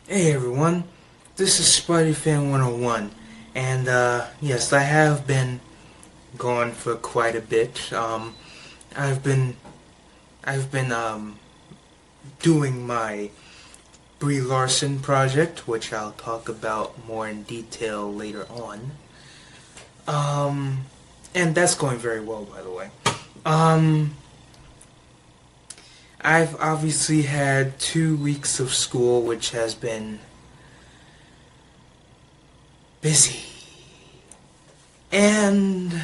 Hey everyone, this is Spidey 101, and yes, I have been gone for quite a bit. I've been doing my Brie Larson project, which I'll talk about more in detail later on. And that's going very well, by the way. Um, I've obviously had 2 weeks of school, which has been busy. And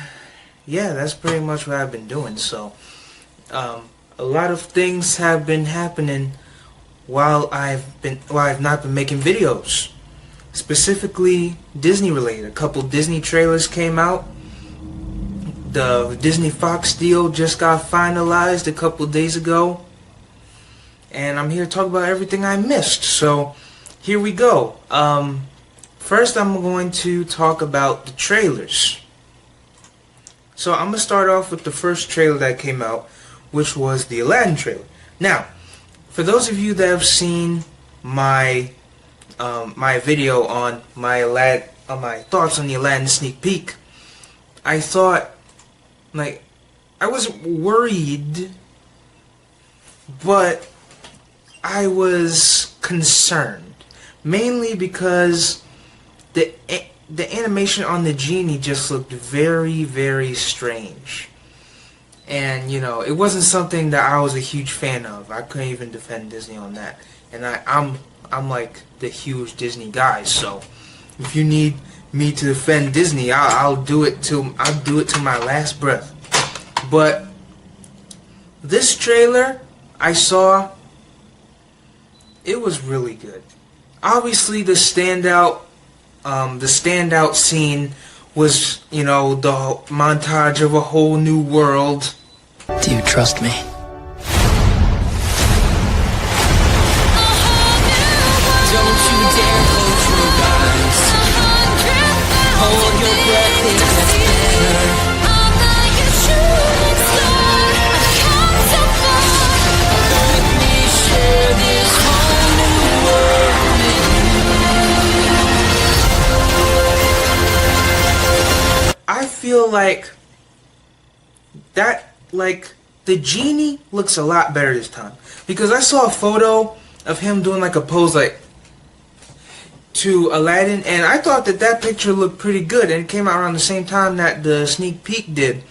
yeah, that's pretty much what I've been doing. So, a lot of things have been happening while I've not been making videos. Specifically Disney related. A couple Disney trailers came out. The Disney Fox deal just got finalized a couple days ago. And I'm here to talk about everything I missed. So, here we go. First I'm going to talk about the trailers. So I'm going to start off with the first trailer that came out, which was the Aladdin trailer. Now, for those of you that have seen my video on my thoughts on the Aladdin sneak peek, I thought, like, I was worried, but I was concerned, mainly because the animation on the genie just looked very, very strange. And, you know, it wasn't something that I was a huge fan of. I couldn't even defend Disney on that. And I'm like the huge Disney guy, so if you need me to defend Disney, I'll do it till my last breath. But this trailer I saw, it was really good. Obviously the standout scene was, you know, the montage of a whole new world. Do you trust me? Don't you dare close your eyes. Hold your breath, think that's better. I'm like a shooting star. I've come so far. Let me share this whole new world with you. I feel like the genie looks a lot better this time, because I saw a photo of him doing like a pose like to Aladdin, and I thought that picture looked pretty good, and it came out around the same time that the sneak peek did.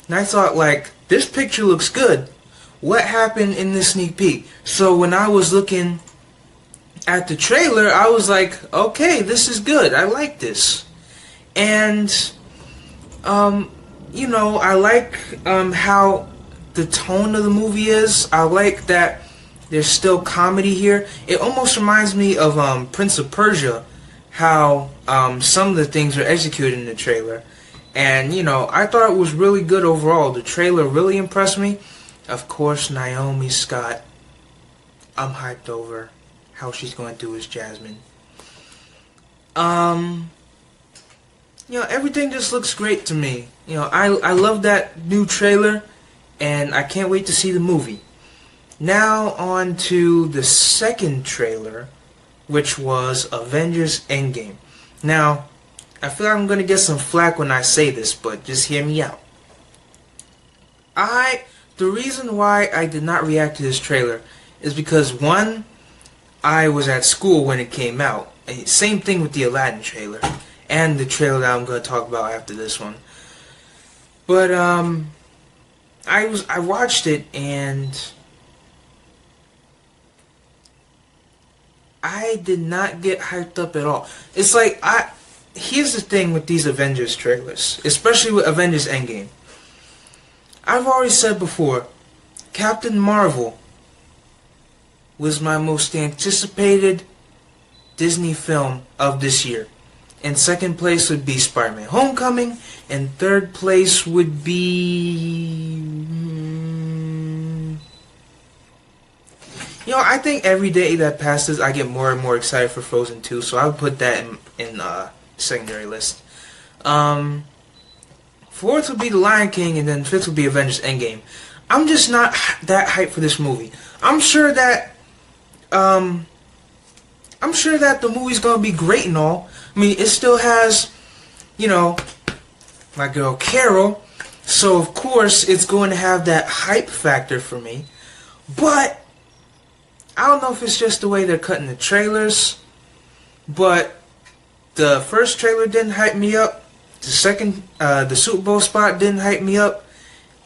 And I thought, like, this picture looks good. What happened in this sneak peek? So when I was looking at the trailer, I was like, okay, this is good. I like this. And you know, I like how the tone of the movie is. I like that there's still comedy here. It almost reminds me of Prince of Persia, how some of the things are executed in the trailer. And, you know, I thought it was really good overall. The trailer really impressed me. Of course, Naomi Scott, I'm hyped over how she's going to do as Jasmine. You know, everything just looks great to me. You know, I love that new trailer, and I can't wait to see the movie. Now on to the second trailer, which was Avengers Endgame. Now, I feel like I'm going to get some flack when I say this, but just hear me out. The reason why I did not react to this trailer is because, one, I was at school when it came out. Same thing with the Aladdin trailer, and the trailer that I'm going to talk about after this one. But I watched it, and I did not get hyped up at all. It's like, here's the thing with these Avengers trailers, especially with Avengers Endgame. I've already said before, Captain Marvel was my most anticipated Disney film of this year. And second place would be Spider-Man Homecoming, and third place would be... You know, I think every day that passes, I get more and more excited for Frozen 2, so I would put that in secondary list. Fourth would be The Lion King, and then fifth would be Avengers Endgame. I'm just not that hyped for this movie. I'm sure that I'm sure that the movie's gonna be great and all. I mean, it still has, you know, my girl Carol, so of course it's going to have that hype factor for me. But I don't know if it's just the way they're cutting the trailers, but the first trailer didn't hype me up. The second, the Super Bowl spot didn't hype me up.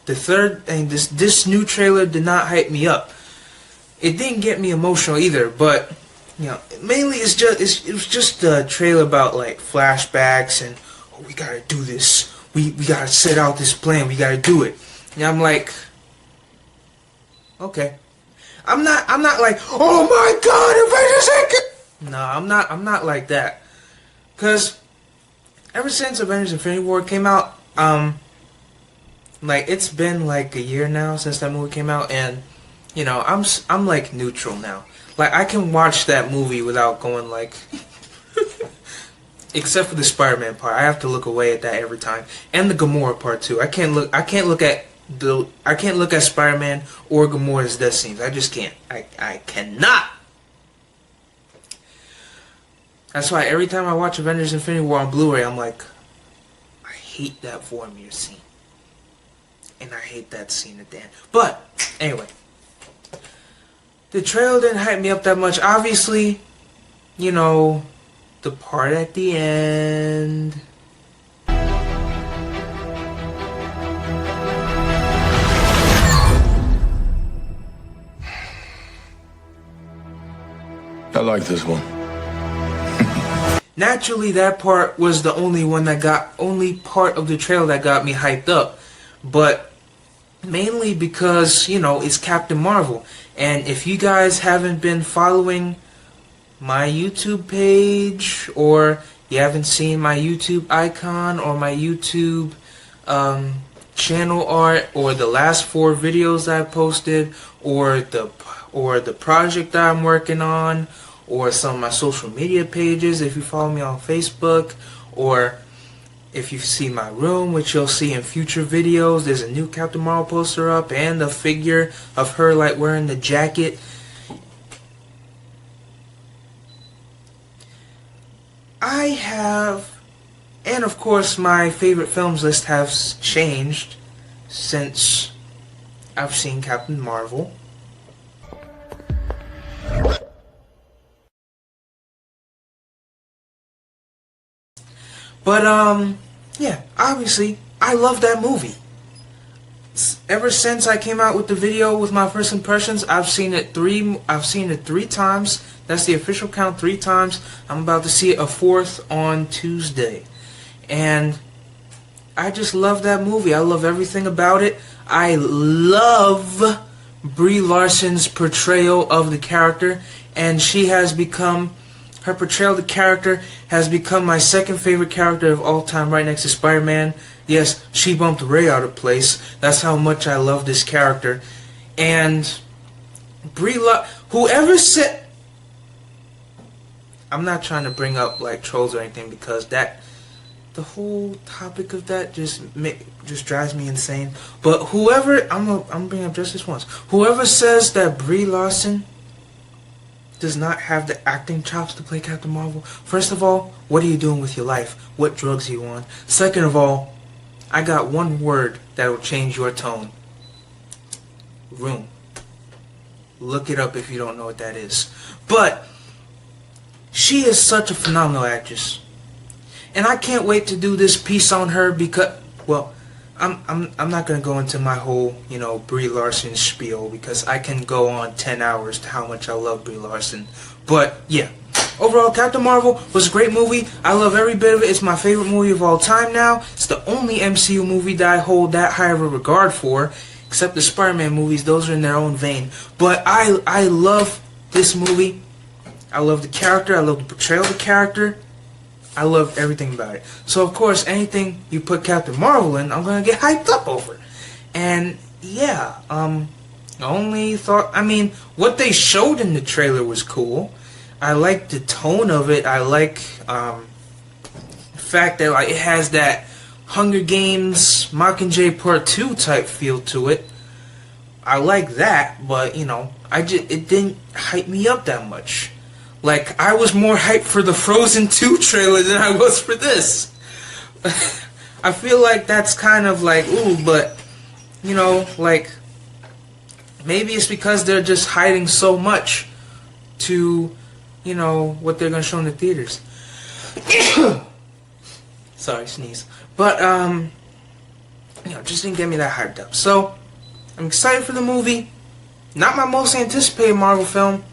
The third, and this new trailer did not hype me up. It didn't get me emotional either, but you know, mainly it was just a trailer about like flashbacks and, oh, we gotta do this. We gotta set out this plan. We gotta do it. And I'm like, okay. I'm not like, oh my God, Avengers! No, I'm not like that. Cause ever since Avengers Infinity War came out, like it's been like a year now since that movie came out, and you know, I'm like neutral now. Like I can watch that movie without going like except for the Spider-Man part. I have to look away at that every time. And the Gamora part too. I can't look at Spider-Man or Gamora's death scenes. I just can't. I cannot. That's why every time I watch Avengers Infinity War on Blu-ray, I'm like, I hate that Vormir scene. And I hate that scene at the end. But, anyway. The trailer didn't hype me up that much. Obviously, you know, the part at the end. I like this one. Naturally, that part was the only part of the trailer that got me hyped up. But mainly because, you know, it's Captain Marvel. And if you guys haven't been following my YouTube page, or you haven't seen my YouTube icon or my YouTube channel art, or the last 4 videos I posted, or the project that I'm working on, or some of my social media pages, if you follow me on Facebook, or if you see my room, which you'll see in future videos, there's a new Captain Marvel poster up, and a figure of her like wearing the jacket. I have, and of course my favorite films list has changed since I've seen Captain Marvel. But, yeah, obviously, I love that movie. Ever since I came out with the video with my first impressions, I've seen it 3 times. That's the official count, 3 times. I'm about to see it a 4th on Tuesday. And I just love that movie. I love everything about it. I love Brie Larson's portrayal of the character, and she has become... Her portrayal of the character has become my second favorite character of all time, right next to Spider-Man. Yes, she bumped Ray out of place. That's how much I love this character. And whoever said... I'm not trying to bring up like trolls or anything, because the whole topic of that just drives me insane. But whoever, I'm bringing up just this once. Whoever says that Brie Larson does not have the acting chops to play Captain Marvel, first of all, what are you doing with your life? What drugs are you on? Second of all, I got one word that will change your tone. Room. Look it up if you don't know what that is. But she is such a phenomenal actress, and I can't wait to do this piece on her, because, well, I'm not gonna go into my whole, you know, Brie Larson spiel, because I can go on 10 hours to how much I love Brie Larson. But yeah, overall, Captain Marvel was a great movie. I love every bit of it. It's my favorite movie of all time now. It's the only MCU movie that I hold that high of a regard for, except the Spider-Man movies. Those are in their own vein. But I love this movie. I love the character. I love the portrayal of the character. I love everything about it. So, of course, anything you put Captain Marvel in, I'm going to get hyped up over. And, yeah, what they showed in the trailer was cool. I like the tone of it. I like the fact that like it has that Hunger Games Mockingjay Part 2 type feel to it. I like that, but, you know, it didn't hype me up that much. Like, I was more hyped for the Frozen 2 trailer than I was for this. I feel like that's kind of like, ooh, but, you know, like, maybe it's because they're just hiding so much to, you know, what they're going to show in the theaters. Sorry, sneeze. But, you know, just didn't get me that hyped up. So, I'm excited for the movie. Not my most anticipated Marvel film.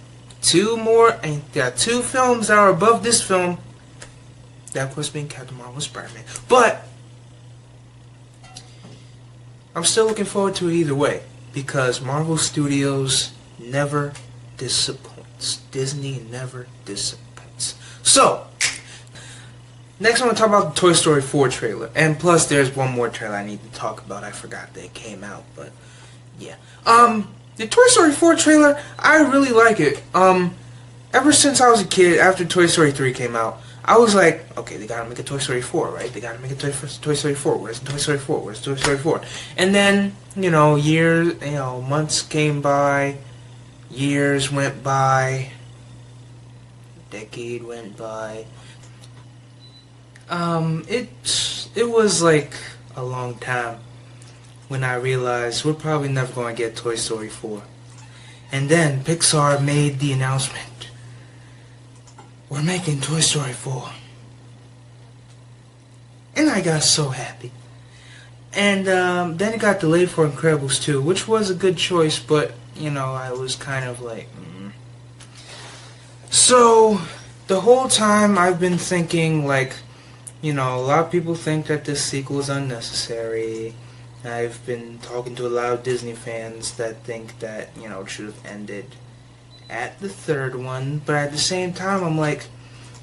Two films that are above this film. That, of course, being Captain Marvel and Spider-Man. But, I'm still looking forward to it either way. Because Marvel Studios never disappoints. Disney never disappoints. So, next I want to talk about the Toy Story 4 trailer. And plus, there's one more trailer I need to talk about. I forgot that it came out, but yeah. The Toy Story 4 trailer, I really like it. Ever since I was a kid, after Toy Story 3 came out, I was like, okay, they gotta make a Toy Story 4, right? They gotta make a Toy Story 4. Where's Toy Story 4? Where's Toy Story 4? And then, you know, months came by, years went by, decade went by. It was like a long time when I realized we're probably never going to get Toy Story 4. And then Pixar made the announcement. We're making Toy Story 4. And I got so happy. And then it got delayed for Incredibles 2, which was a good choice, but, you know, I was kind of like, So, the whole time I've been thinking, like, you know, a lot of people think that this sequel is unnecessary. I've been talking to a lot of Disney fans that think that, you know, it should have ended at the third one. But at the same time, I'm like,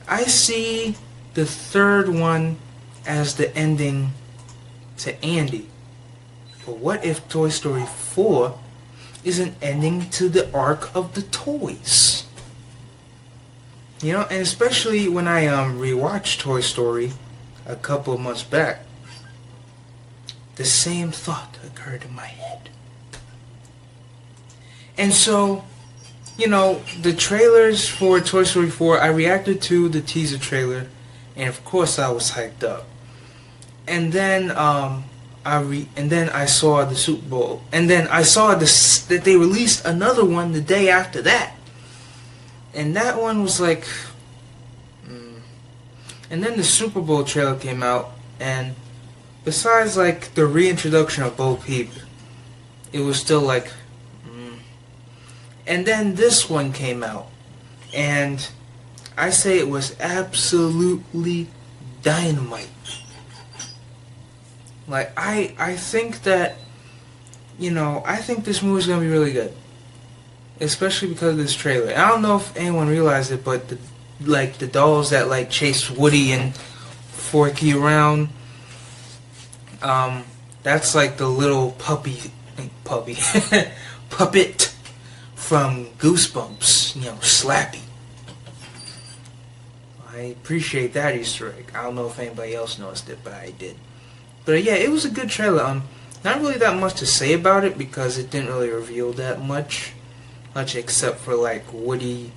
I see the third one as the ending to Andy. But what if Toy Story 4 is an ending to the arc of the toys? You know, and especially when I rewatched Toy Story a couple of months back, the same thought occurred in my head. And so, you know, the trailers for Toy Story 4, I reacted to the teaser trailer, and of course I was hyped up. And then I saw the Super Bowl, and then I saw that they released another one the day after that. And that one was like, And then the Super Bowl trailer came out, and besides like the reintroduction of Bo Peep, it was still like, And then this one came out, and I say it was absolutely dynamite. Like, I think that, you know, I think this movie's gonna be really good. Especially because of this trailer. I don't know if anyone realized it, but the dolls that like chase Woody and Forky around, that's like the little puppet from Goosebumps, you know, Slappy. I appreciate that Easter egg. I don't know if anybody else noticed it, but I did. But yeah, it was a good trailer. Not really that much to say about it because it didn't really reveal that much except for like Woody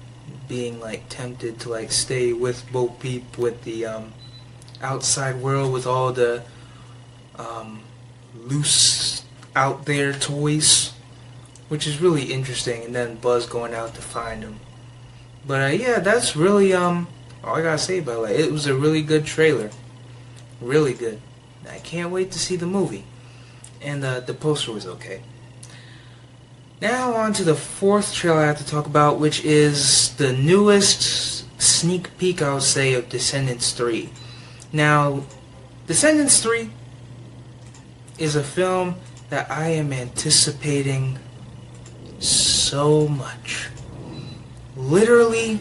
being like tempted to like stay with Bo Peep with the outside world with all the loose out there toys, which is really interesting, and then Buzz going out to find him. But yeah, that's really all I gotta say about it. It was a really good trailer, really good. I can't wait to see the movie, and the poster was okay. Now on to the fourth trailer I have to talk about, which is the newest sneak peek, I would say, of Descendants 3. Now, Descendants 3 is a film that I am anticipating so much. Literally,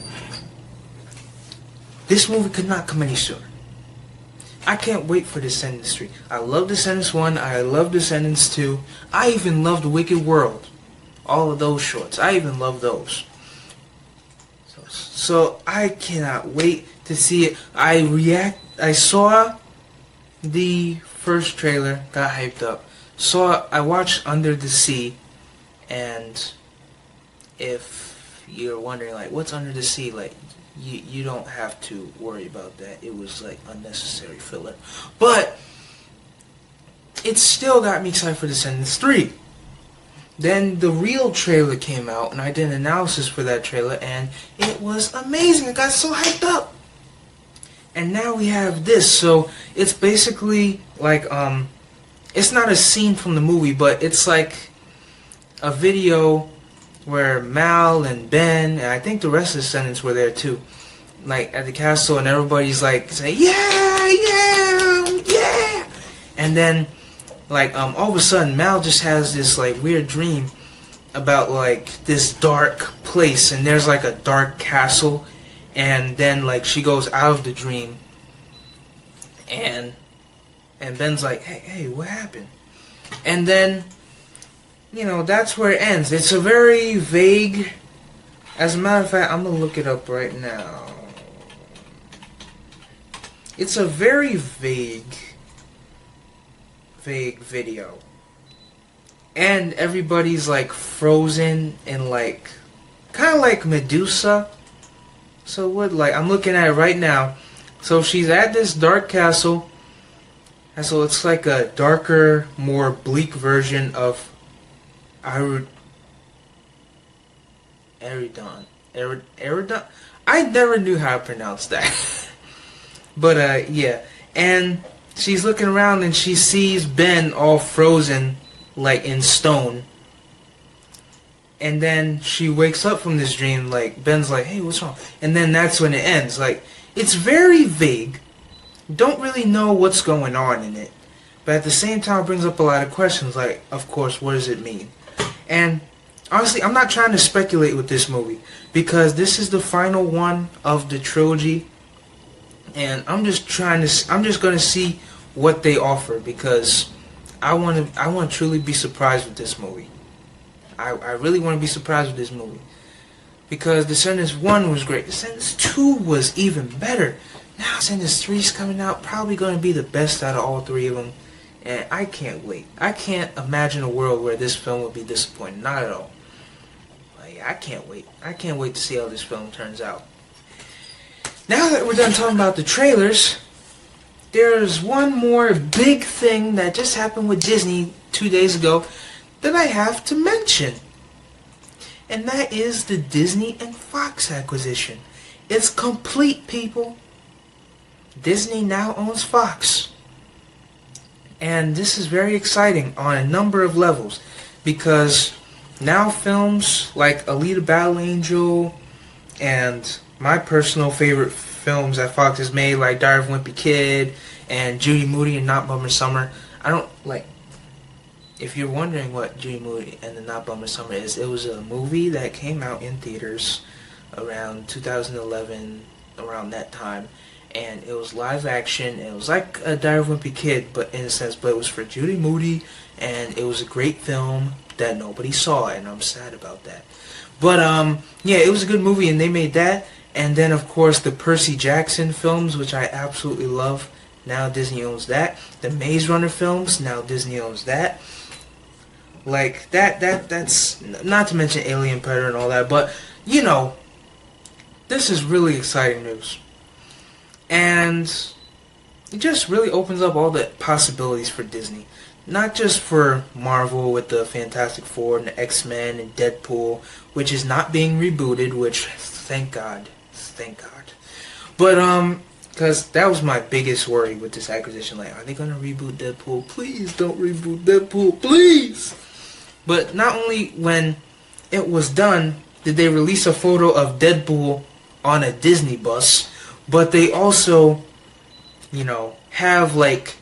this movie could not come any sooner. I can't wait for Descendants 3. I love Descendants 1, I love Descendants 2, I even loved Wicked World. All of those shorts. I even love those. So I cannot wait to see it. I saw the first trailer, got hyped up. I watched Under the Sea, and if you're wondering like what's Under the Sea, like you don't have to worry about that. It was like unnecessary filler. But it still got me excited for Descendants 3. Then the real trailer came out, and I did an analysis for that trailer, and it was amazing. I got so hyped up. And now we have this, so it's basically like, it's not a scene from the movie, but it's like a video where Mal and Ben, and I think the rest of the Descendants were there too, like at the castle, and everybody's like saying, yeah, yeah, yeah. And then, like, all of a sudden, Mal just has this, like, weird dream about, like, this dark place, and there's, like, a dark castle, and then, like, she goes out of the dream, and Ben's like, hey, what happened? And then, you know, that's where it ends. It's a very vague, as a matter of fact, I'm gonna look it up right now. It's a very vague video, and everybody's like frozen and like kind of like Medusa. So what, like, I'm looking at it right now. So she's at this dark castle, and so it's like a darker, more bleak version of Eridon. I never knew how to pronounce that. But yeah, and she's looking around and she sees Ben all frozen, like in stone. And then she wakes up from this dream, like, Ben's like, hey, what's wrong? And then that's when it ends. Like, it's very vague. Don't really know what's going on in it. But at the same time, it brings up a lot of questions, like, of course, what does it mean? And honestly, I'm not trying to speculate with this movie, because this is the final one of the trilogy. And I'm just going to see what they offer, because I want to truly be surprised with this movie. I really want to be surprised with this movie, because Descendants 1 was great. Descendants 2 was even better. Now Descendants 3 is coming out, probably going to be the best out of all three of them, and I can't wait. I can't imagine a world where this film would be disappointing. Not at all. Like, I can't wait. I can't wait to see how this film turns out. Now that we're done talking about the trailers, there's one more big thing that just happened with Disney 2 days ago that I have to mention. And that is the Disney and Fox acquisition. It's complete, people. Disney now owns Fox. And this is very exciting on a number of levels, because now films like Alita Battle Angel and my personal favorite films that Fox has made, like Diary of a Wimpy Kid and Judy Moody and Not Bummer Summer. I don't like. If you're wondering what Judy Moody and the Not Bummer Summer is, it was a movie that came out in theaters around 2011, around that time, and it was live action. It was like a Diary of a Wimpy Kid, but in a sense, but it was for Judy Moody, and it was a great film that nobody saw, and I'm sad about that. But yeah, it was a good movie, and they made that. And then, of course, the Percy Jackson films, which I absolutely love. Now Disney owns that. The Maze Runner films, now Disney owns that. Like, that's not to mention Alien Predator and all that, but, you know, this is really exciting news. And it just really opens up all the possibilities for Disney. Not just for Marvel with the Fantastic Four and the X-Men and Deadpool, which is not being rebooted, which, thank God. Thank God. But, because that was my biggest worry with this acquisition. Like, are they going to reboot Deadpool? Please don't reboot Deadpool, please! But not only when it was done did they release a photo of Deadpool on a Disney bus, but they also, you know, have, like,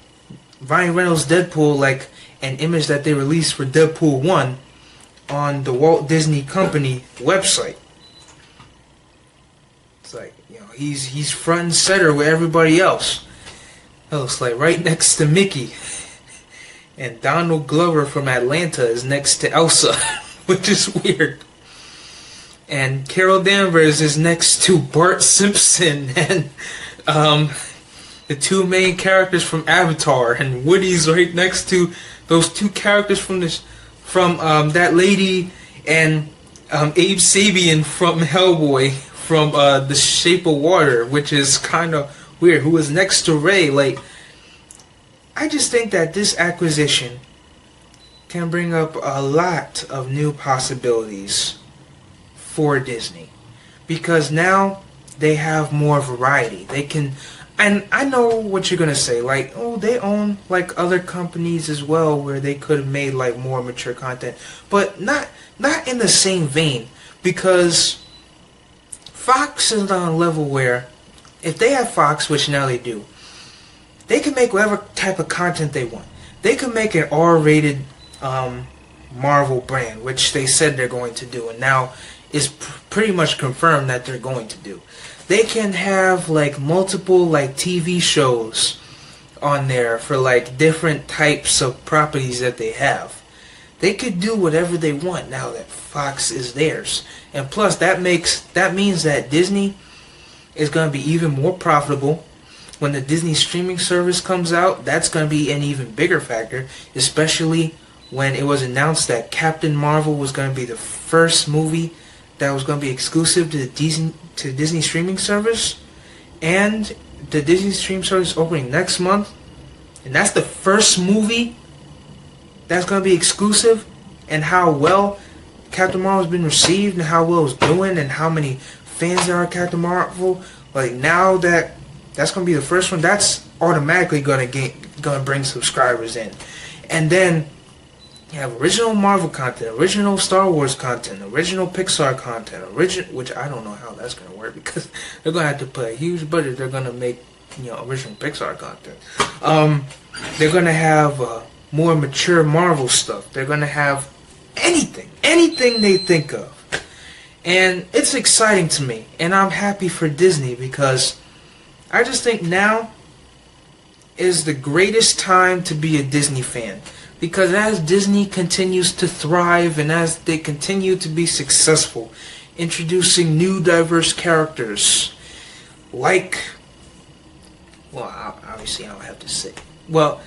Ryan Reynolds' Deadpool, like, an image that they released for Deadpool 1 on the Walt Disney Company website. It's like, you know, he's front and center with everybody else. It looks like right next to Mickey. And Donald Glover from Atlanta is next to Elsa, which is weird. And Carol Danvers is next to Bart Simpson and the two main characters from Avatar, and Woody's right next to those two characters from that lady and Abe Sapien from Hellboy from The Shape of Water, which is kind of weird. Who was next to Ray? Like, I just think that this acquisition can bring up a lot of new possibilities for Disney, because now they have more variety. They can, and I know what you're gonna say, like, oh, they own like other companies as well, where they could have made like more mature content, but not in the same vein, because Fox is on a level where if they have Fox, which now they do, they can make whatever type of content they want. They can make an R-rated Marvel brand, which they said they're going to do, and now is pretty much confirmed that they're going to do. They can have like multiple like TV shows on there for like different types of properties that they have. They could do whatever they want now that Fox is theirs. And plus that means that Disney is going to be even more profitable. When the Disney streaming service comes out, that's going to be an even bigger factor, especially when it was announced that Captain Marvel was going to be the first movie that was going to be exclusive to the Disney streaming service, and the Disney streaming service opening next month, and that's the first movie that's going to be exclusive, and how well Captain Marvel has been received, and how well it's doing, and how many fans there are of Captain Marvel. Like, now that that's going to be the first one, that's automatically going to bring subscribers in. And then you have original Marvel content, original Star Wars content, original Pixar content, which I don't know how that's going to work, because they're going to have to put a huge budget. They're going to make, original Pixar content. They're going to have more mature Marvel stuff. They're going to have anything they think of. And it's exciting to me, and I'm happy for Disney, because I just think now is the greatest time to be a Disney fan. Because as Disney continues to thrive, and as they continue to be successful, introducing new diverse characters, like, well, obviously I don't have to say, well,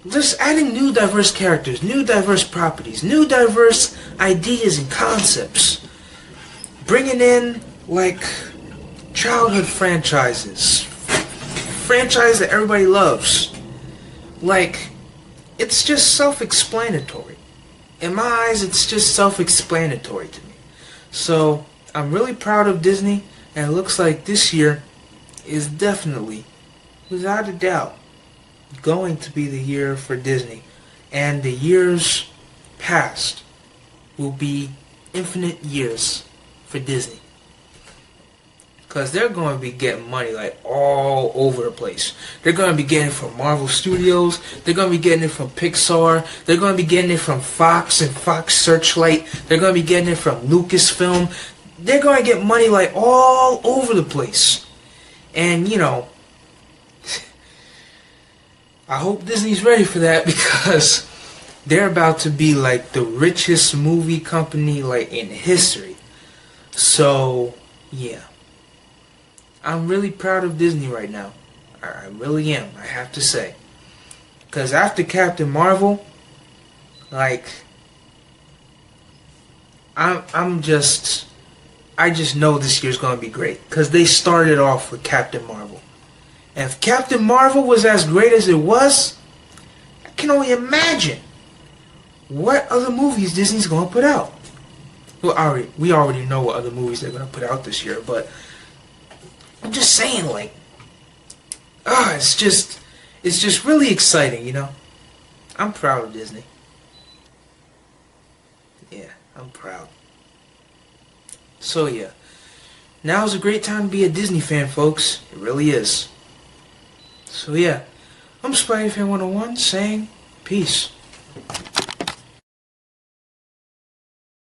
just adding new diverse characters, new diverse properties, new diverse ideas and concepts, bringing in, like, childhood franchises that everybody loves, like, it's just self-explanatory. In my eyes, it's just self-explanatory to me. So, I'm really proud of Disney, and it looks like this year is definitely, without a doubt, going to be the year for Disney. And the years past will be infinite years for Disney. Because they're going to be getting money like all over the place. They're going to be getting it from Marvel Studios. They're going to be getting it from Pixar. They're going to be getting it from Fox and Fox Searchlight. They're going to be getting it from Lucasfilm. They're going to get money like all over the place. And, I hope Disney's ready for that, because they're about to be like the richest movie company like in history. So, yeah. I'm really proud of Disney right now. I really am, I have to say. Because after Captain Marvel, like, I just know this year's going to be great. Because they started off with Captain Marvel. And if Captain Marvel was as great as it was, I can only imagine what other movies Disney's going to put out. Well, we already know what other movies they're going to put out this year, but I'm just saying, like, it's just really exciting, I'm proud of Disney. Yeah, I'm proud. So yeah, now's a great time to be a Disney fan, folks. It really is. So yeah, I'm Spidey Fan 101 saying peace.